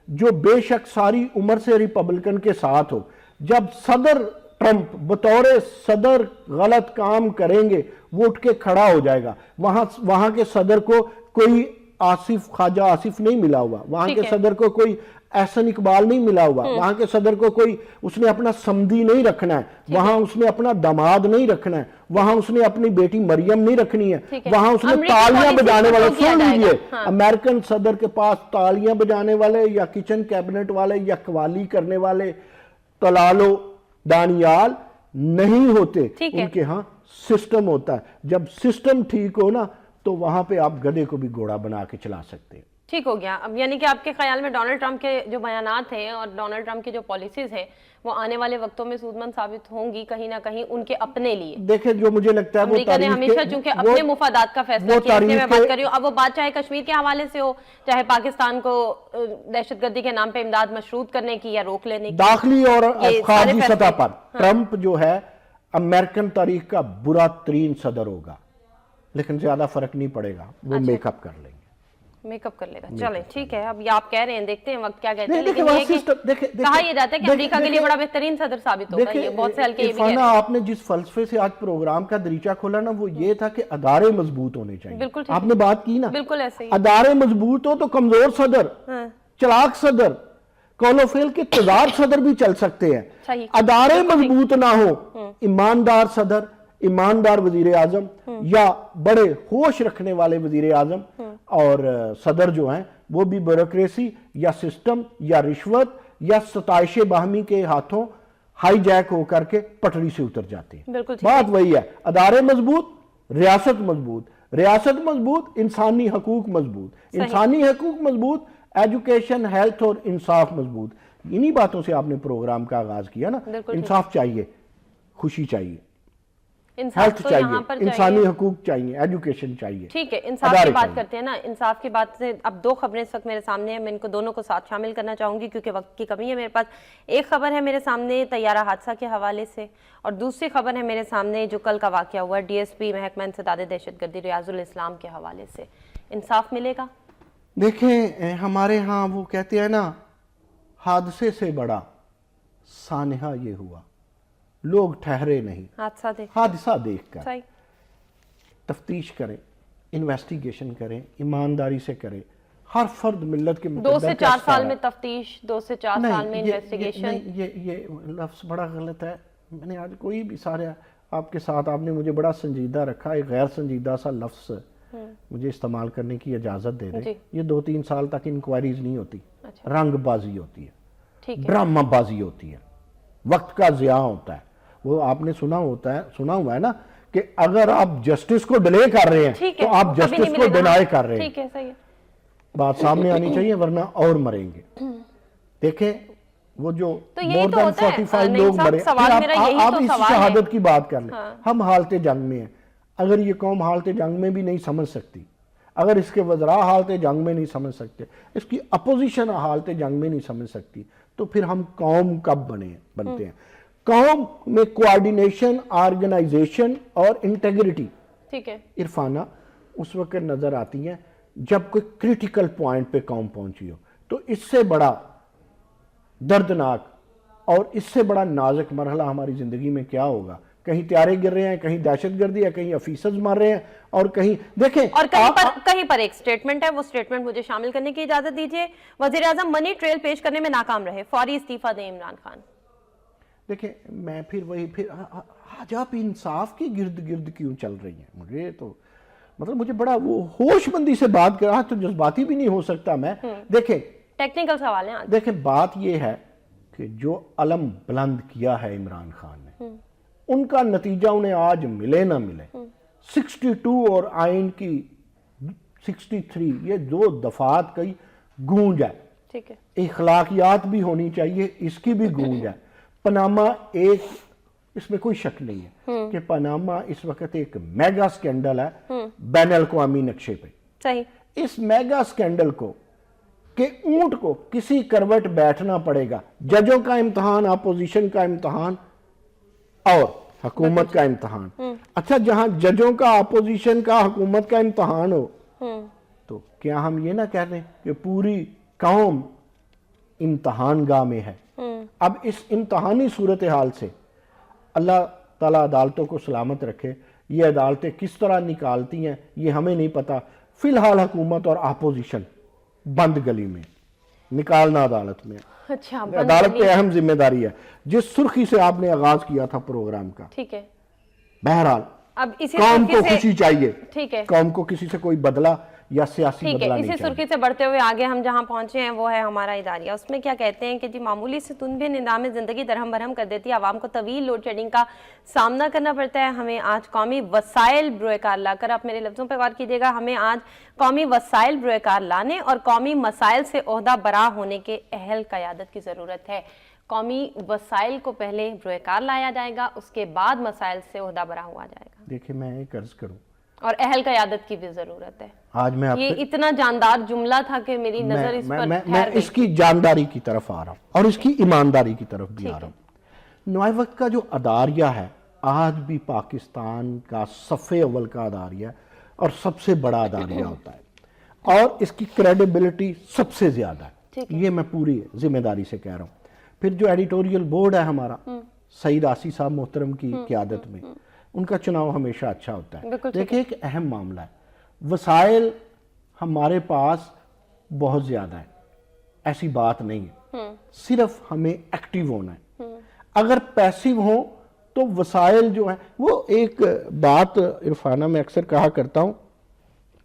جو بے شک ساری عمر سے ریپبلکن کے ساتھ ہو, جب صدر ٹرمپ بطور صدر غلط کام کریں گے وہ اٹھ کے کھڑا ہو جائے گا. وہاں کے صدر کو کوئی خواجہ آصف نہیں ملا ہوا, وہاں کے صدر کو کوئی احسن اقبال نہیں ملا ہوا, وہاں کے صدر کو کوئی اس نے اپنا سمدی نہیں رکھنا ہے, وہاں اس نے اپنا داماد نہیں رکھنا ہے, وہاں اس نے اپنی بیٹی مریم نہیں رکھنی ہے, وہاں اس نے تالیاں بجانے والے, سن لیجئے, امریکن صدر کے پاس تالیاں بجانے والے یا کچن کیبنٹ والے یا قوالی کرنے والے تلالو دانیال نہیں ہوتے. ان کے ہاں سسٹم ہوتا ہے. جب سسٹم ٹھیک ہو نا تو وہاں پہ آپ گدھے کو بھی گھوڑا بنا کے چلا سکتے ہیں. ٹھیک ہو گیا. اب یعنی کہ آپ کے خیال میں ڈونلڈ ٹرمپ کے جو بیانات ہیں اور ڈونلڈ ٹرمپ کی جو پالیسیز ہیں وہ آنے والے وقتوں میں سودمند ثابت ہوں گی کہیں نہ کہیں ان کے اپنے لیے. دیکھیں جو مجھے لگتا ہے امریکہ نے ہمیشہ چونکہ اپنے مفادات کا فیصلہ کیا, اس لیے میں بات کر رہی ہوں. اب وہ بات چاہے کشمیر کے حوالے سے ہو, چاہے پاکستان کو دہشت گردی کے نام پہ امداد مشروط کرنے کی یا روک لینے کی, داخلی اور خارجی سطح پر ٹرمپ جو ہے امریکن تاریخ کا برا ترین صدر ہوگا, لیکن زیادہ فرق نہیں پڑے گا, وہ میک اپ کر لیں گے. میک اپ کر لے گا. چلیں ٹھیک ہے, اب یہ آپ کہہ رہے ہیں, دیکھتے ہیں وقت کیا کہتے ہیں. لیکن یہ کہا یہ جاتا ہے کہ امریکہ کے لیے بڑا بہترین صدر ثابت ہوگا. یہ بہت سے ہلکے یہ بھی کہہ رہے ہیں. آپ نے جس فلسفے سے آج پروگرام کا دریچہ کھولا نا وہ یہ تھا کہ ادارے مضبوط ہونے چاہیے. بالکل آپ نے بات کی نا, بالکل ایسے ہی. ادارے مضبوط ہو تو کمزور صدر, چلاک صدر, قول و فعل کے تضاد صدر بھی چل سکتے ہیں. ادارے مضبوط نہ ہو, ایماندار صدر, ایماندار وزیر اعظم یا بڑے ہوش رکھنے والے وزیر اعظم اور صدر جو ہیں وہ بھی بیوروکریسی یا سسٹم یا رشوت یا ستائش باہمی کے ہاتھوں ہائی جیک ہو کر کے پٹری سے اتر جاتے ہیں. بات وہی ہے, ادارے مضبوط, ریاست مضبوط, ریاست مضبوط, انسانی حقوق مضبوط, انسانی حقوق مضبوط, ایجوکیشن, ہیلتھ اور انصاف مضبوط. انہی باتوں سے آپ نے پروگرام کا آغاز کیا نا. انصاف چاہیے, خوشی چاہیے, ہیلتھ چاہیے, انسانی حقوق چاہیے, ایجوکیشن چاہیے. ٹھیک ہے, انصاف کی بات کرتے ہیں نا. انصاف کی بات سے اب دو خبریں اس وقت میرے سامنے ہیں, میں ان کو دونوں کو ساتھ شامل کرنا چاہوں گی کیونکہ وقت کی کمی ہے میرے پاس. ایک خبر ہے میرے سامنے طیارہ حادثہ کے حوالے سے, اور دوسری خبر ہے میرے سامنے جو کل کا واقعہ ہوا DSP محکمہ انسداد دہشت گردی ریاض الاسلام کے حوالے سے. انصاف ملے گا؟ دیکھیں ہمارے ہاں وہ کہتے ہیں نا, حادثے سے بڑا سانحہ یہ ہوا, لوگ ٹھہرے نہیں, حادثہ دیکھ کر تفتیش کریں, انویسٹیگیشن کریں, ایمانداری سے کریں. ہر فرد ملت کے 2 سے 4 سال میں تفتیش, 2 سے 4 سال میں انویسٹیگیشن. یہ لفظ بڑا غلط ہے. میں نے آج کوئی بھی سارے آپ کے ساتھ, آپ نے مجھے بڑا سنجیدہ رکھا, ایک غیر سنجیدہ سا لفظ مجھے استعمال کرنے کی اجازت دے دیں. جی. یہ 2-3 سال تک انکوائریز نہیں ہوتی, اچھا. رنگ بازی ہوتی ہے, ٹھیک ہے. ڈرامہ بازی ہوتی ہے, وقت کا ضیاع ہوتا ہے. وہ آپ نے سنا ہوا ہے نا کہ اگر آپ جسٹس کو ڈیلے کر رہے ہیں تو آپ جسٹس کو ڈینائی کر رہے ہیں. ٹھیک ہے, صحیح ہے. بات سامنے آنی چاہیے ورنہ اور مریں گے. دیکھیں وہ جو more than 45 لوگ مرے, آپ اس شہادت کی بات کر لیں. ہم حالت جنگ میں ہیں. اگر یہ قوم حالت جنگ میں بھی نہیں سمجھ سکتی, اگر اس کے وزراء حالت جنگ میں نہیں سمجھ سکتے, اس کی اپوزیشن حالت جنگ میں نہیں سمجھ سکتی, تو پھر ہم قوم کب بنتے ہیں؟ قوم میں کوارڈینیشن, آرگنائزیشن اور انٹیگریٹی ٹھیک ہے عرفانہ اس وقت نظر آتی ہیں جب کوئی کریٹیکل پوائنٹ پہ قوم پہنچی ہو. تو اس سے بڑا دردناک اور اس سے بڑا نازک مرحلہ ہماری زندگی میں کیا ہوگا؟ کہیں طیارے گر رہے ہیں, کہیں دہشت گردی ہے, کہیں افیسرز مار رہے ہیں, اور کہیں دیکھیں, اور کہیں پر ایک سٹیٹمنٹ ہے, وہ سٹیٹمنٹ مجھے شامل کرنے کی اجازت دیجیے. وزیراعظم منی ٹریل پیش کرنے میں ناکام رہے, فوری استعفیٰ دیں عمران خان. دیکھیں میں پھر آج آپ انصاف کی گرد کیوں چل رہی ہیں؟ مجھے تو مجھے بڑا وہ ہوش مندی سے بات کر رہا, تو جذباتی بھی نہیں ہو سکتا میں. دیکھیں ٹیکنیکل سوال ہیں. دیکھیں بات یہ ہے کہ جو علم بلند کیا ہے عمران خان نے, ان کا نتیجہ انہیں آج ملے نہ ملے, 62 اور آئین کی 63, یہ 2 دفعات کی گونج ہے. ٹھیک ہے. اخلاقیات بھی ہونی چاہیے, اس کی بھی گونج ہے. پاناما ایک, اس میں کوئی شک نہیں ہے کہ پاناما اس وقت ایک میگا سکینڈل ہے بین الاقوامی نقشے پہ. صحیح. اس میگا سکینڈل کو کہ اونٹ کو کسی کروٹ بیٹھنا پڑے گا. ججوں کا امتحان, اپوزیشن کا امتحان اور حکومت کا امتحان. اچھا, جہاں ججوں کا, اپوزیشن کا, حکومت کا امتحان ہو, تو کیا ہم یہ نہ کہہ دیں کہ پوری قوم امتحان گاہ میں ہے؟ اب اس امتحانی صورتحال سے اللہ تعالیٰ عدالتوں کو سلامت رکھے. یہ عدالتیں کس طرح نکالتی ہیں یہ ہمیں نہیں پتا. فی الحال حکومت اور اپوزیشن بند گلی میں, نکالنا عدالت میں. اچھا, عدالت پہ اہم ذمہ داری ہے, جس سرخی سے آپ نے آغاز کیا تھا پروگرام کا. ٹھیک ہے. بہرحال اب اسی قوم کو خوشی چاہیے, ٹھیک ہے, قوم کو کسی سے کوئی بدلہ یا سیاسی بدلہ نہیں اسی سرخی سے بڑھتے ہوئے آگے ہم جہاں پہنچے ہیں وہ ہے ہمارا اداریہ. اس میں کیا کہتے ہیں کہ جی معمولی سے تن بھی نظام زندگی درہم برہم کر دیتی ہے, عوام کو طویل لوڈ شیڈنگ کا سامنا کرنا پڑتا ہے. ہمیں آج قومی وسائل بروئے کار لا کر, آپ میرے لفظوں پہ غور کیجیے گا, ہمیں آج قومی وسائل بروئے کار لانے اور قومی مسائل سے عہدہ برا ہونے کے اہل قیادت کی ضرورت ہے. قومی وسائل کو پہلے بروئے کار لایا جائے گا, اس کے بعد مسائل سے عہدہ برا ہوا جائے گا. دیکھیں میں ایک عرض کروں, اور اہل قیادت کی بھی ضرورت ہے. آج میں یہ اتنا جاندار جملہ تھا کہ میری نظر اس پر میں اس کی جانداری کی طرف آ رہا ہوں اور اس کی ایمانداری کی طرف بھی آ رہا ہوں. نوائے وقت کا جو اداریہ ہے آج بھی پاکستان کا صف اول کا اداریہ اور سب سے بڑا اداریہ ہوتا ہے, اور اس کی کریڈیبلٹی سب سے زیادہ ہے. یہ میں پوری ذمہ داری سے کہہ رہا ہوں. پھر جو ایڈیٹوریل بورڈ ہے ہمارا, سعید آسی صاحب محترم کی قیادت میں, ان کا چناؤ ہمیشہ اچھا ہوتا ہے. دیکھیں ایک اہم معاملہ ہے, وسائل ہمارے پاس بہت زیادہ ہے, ایسی بات نہیں ہے, صرف ہمیں ایکٹیو ہونا ہے. اگر پیسیو ہوں تو وسائل جو ہیں, وہ ایک بات عرفانہ میں اکثر کہا کرتا ہوں,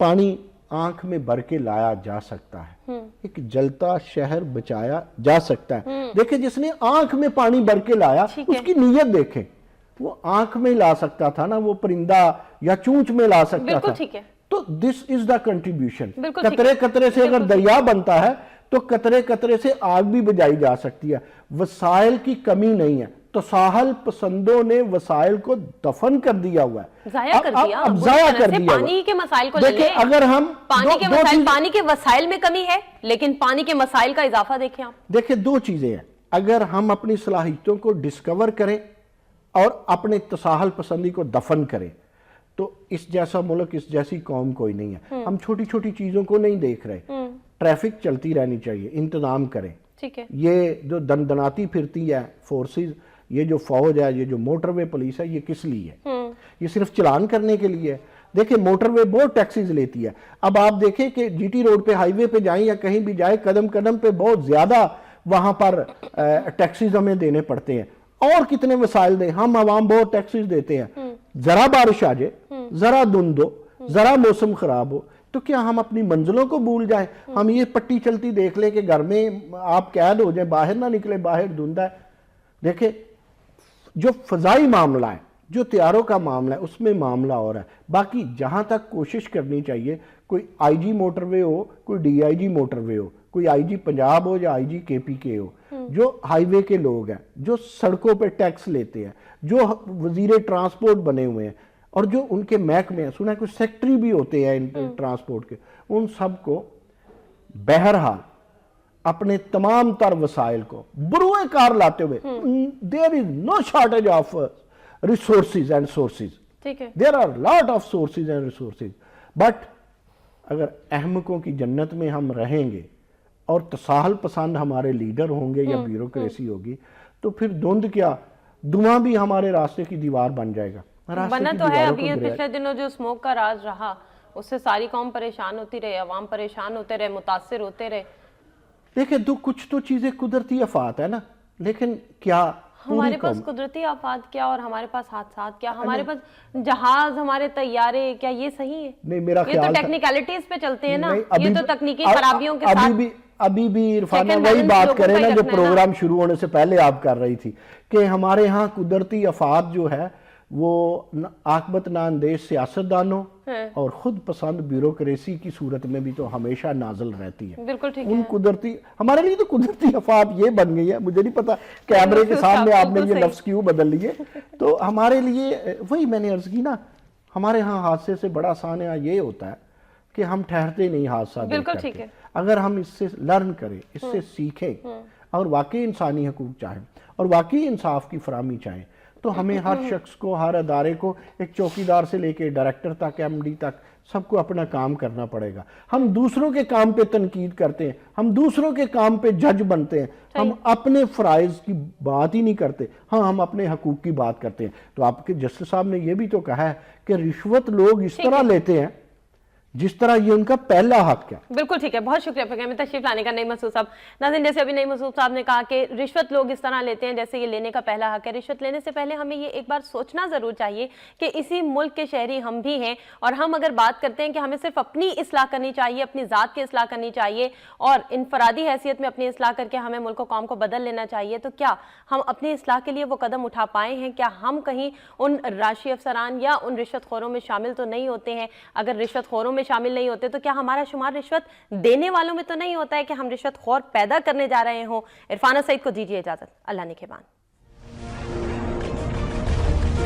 پانی آنکھ میں بھر کے لایا جا سکتا ہے, ایک جلتا شہر بچایا جا سکتا ہے. دیکھیں جس نے آنکھ میں پانی بھر کے لایا اس کی نیت دیکھیں, وہ آنکھ میں لا سکتا تھا نا, وہ پرندہ یا چونچ میں لا سکتا تھا. تو this is the contribution. قطرے قطرے سے اگر دریا بنتا ہے تو قطرے قطرے سے آگ بھی بجھائی جا سکتی ہے. وسائل کی کمی نہیں ہے, تساہل پسندوں نے وسائل کو دفن کر دیا ہوا ہے, ضائع کر دیا. اب ضائع کر دیا. پانی کے مسائل کو لے لیں, اگر ہم پانی کے وسائل میں کمی ہے لیکن پانی کے مسائل کا اضافہ دیکھیں آپ. دیکھیں دو چیزیں ہیں, اگر ہم اپنی صلاحیتوں کو ڈسکور کریں اور اپنے تساہل پسندی کو دفن کریں تو اس جیسا ملک, اس جیسی قوم کوئی نہیں ہے. ہم چھوٹی چھوٹی چیزوں کو نہیں دیکھ رہے, ٹریفک چلتی رہنی چاہیے, انتظام کریں. یہ جو دندناتی پھرتی ہے فورسز, یہ جو فوج ہے, یہ جو موٹر وے پولیس ہے, یہ کس لیے ہے؟ یہ صرف چلان کرنے کے لیے ہے. دیکھیں موٹر وے بہت ٹیکسیز لیتی ہے. اب آپ دیکھیں کہ جی ٹی روڈ پہ, ہائی وے پہ جائیں یا کہیں بھی جائیں, قدم قدم پہ بہت زیادہ وہاں پر ٹیکسیز ہمیں دینے پڑتے ہیں. اور کتنے وسائل دیں, ہم عوام بہت ٹیکسیز دیتے ہیں. ذرا بارش آ جائے, ذرا دھند ہو, ذرا موسم خراب ہو تو کیا ہم اپنی منزلوں کو بھول جائیں؟ ہم یہ پٹی چلتی دیکھ لیں کہ گھر میں آپ قید ہو جائیں، باہر نہ نکلے، باہر دھند ہے. دیکھیں جو فضائی معاملہ ہے، جو طیاروں کا معاملہ ہے، اس میں معاملہ اور ہے. باقی جہاں تک کوشش کرنی چاہیے، کوئی آئی جی موٹر وے ہو، کوئی ڈی آئی جی موٹر وے ہو، کوئی آئی جی پنجاب ہو یا آئی جی کے پی کے ہو، جو ہائی وے کے لوگ ہیں، جو سڑکوں پہ ٹیکس لیتے ہیں، جو وزیر ٹرانسپورٹ بنے ہوئے ہیں، اور جو ان کے محکمے ہیں، سنا ہے کوئی سیکٹری بھی ہوتے ہیں ٹرانسپورٹ کے، ان سب کو بہرحال اپنے تمام تر وسائل کو بروئے کار لاتے ہوئے there is no shortage of resources and sources. ٹھیک ہے. There are lot of sources and resources. But اگر احمقوں کی جنت میں ہم رہیں گے اور تساہل پسند ہمارے لیڈر ہوں گے یا بیوروکریسی ہوگی تو پھر دھند کیا، دھواں بھی ہمارے راستے کی دیوار بن جائے گا. بنا تو ہے. ابھی پچھلے دنوں جو اسموک کا راز رہا اس سے ساری قوم پریشان ہوتی رہے، عوام پریشان ہوتے رہے، متاثر ہوتے رہے. دیکھیں کچھ تو چیزیں قدرتی آفات ہے نا، لیکن کیا ہمارے پاس قدرتی آفات کیا اور ہمارے پاس حادثات کیا، ہمارے پاس جہاز، ہمارے طیارے، کیا یہ صحیح ہے؟ نہیں، میرا یہ تو ٹیکنیکلٹیز پہ چلتے ہیں نا، یہ تو تکنیکی خرابیوں کے ساتھ. ابھی بھی عرفانہ وہی بات کریں نا جو پروگرام شروع ہونے سے پہلے آپ کر رہی تھی کہ ہمارے ہاں قدرتی آفات جو ہے وہ عاقبت نااندیش سیاستدانوں اور خود پسند بیوروکریسی کی صورت میں بھی تو ہمیشہ نازل رہتی ہے. بالکل ٹھیک ان قدرتی، ہمارے لیے تو قدرتی آفات یہ بن گئی ہے، مجھے نہیں پتا کیمرے کے سامنے آپ نے یہ لفظ کیوں بدل لیے. تو ہمارے لیے وہی میں نے عرض کی نا، ہمارے ہاں حادثے سے بڑا سانحہ یہ ہوتا ہے کہ ہم ٹھہرتے نہیں حادثہ دیکھ کر کے. اگر ہم اس سے لرن کریں، اس سے سیکھیں اور واقعی انسانی حقوق چاہیں اور واقعی انصاف کی فراہمی چاہیں تو ہمیں ہر شخص کو، ہر ادارے کو، ایک چوکیدار سے لے کے ڈائریکٹر تک، ایم ڈی تک، سب کو اپنا کام کرنا پڑے گا. ہم دوسروں کے کام پہ تنقید کرتے ہیں، ہم دوسروں کے کام پہ جج بنتے ہیں، ہم اپنے فرائض کی بات ہی نہیں کرتے. ہاں ہم اپنے حقوق کی بات کرتے ہیں. تو آپ کے جسٹس صاحب نے یہ بھی تو کہا ہے کہ رشوت لوگ اس طرح لیتے ہیں جس طرح یہ ان کا پہلا حق ہے. بالکل ٹھیک ہے. بہت شکریہ پروگرام میں تشریف لانے کا نعیم مسعود صاحب. ناظرین، جیسے ابھی نعیم مسعود صاحب نے کہا کہ رشوت لوگ اس طرح لیتے ہیں جیسے یہ لینے کا پہلا حق ہے. رشوت لینے سے پہلے ہمیں یہ ایک بار سوچنا ضرور چاہیے کہ اسی ملک کے شہری ہم بھی ہیں، اور ہم اگر بات کرتے ہیں کہ ہمیں صرف اپنی اصلاح کرنی چاہیے، اپنی ذات کی اصلاح کرنی چاہیے اور انفرادی حیثیت میں اپنی اصلاح کر کے ہمیں ملک و قوم کو بدل لینا چاہیے، تو کیا ہم اپنی اصلاح کے لیے وہ قدم اٹھا پائے ہیں؟ کیا ہم کہیں ان راشی افسران یا ان رشوت خوروں میں شامل تو نہیں ہوتے ہیں؟ اگر رشوت خوروں میں شامل نہیں ہوتے تو کیا ہمارا شمار رشوت دینے والوں میں تو نہیں ہوتا ہے کہ ہم رشوت خور پیدا کرنے جا رہے ہوں؟ عرفانہ سعید کو دیجیے اجازت. اللہ نگہبان.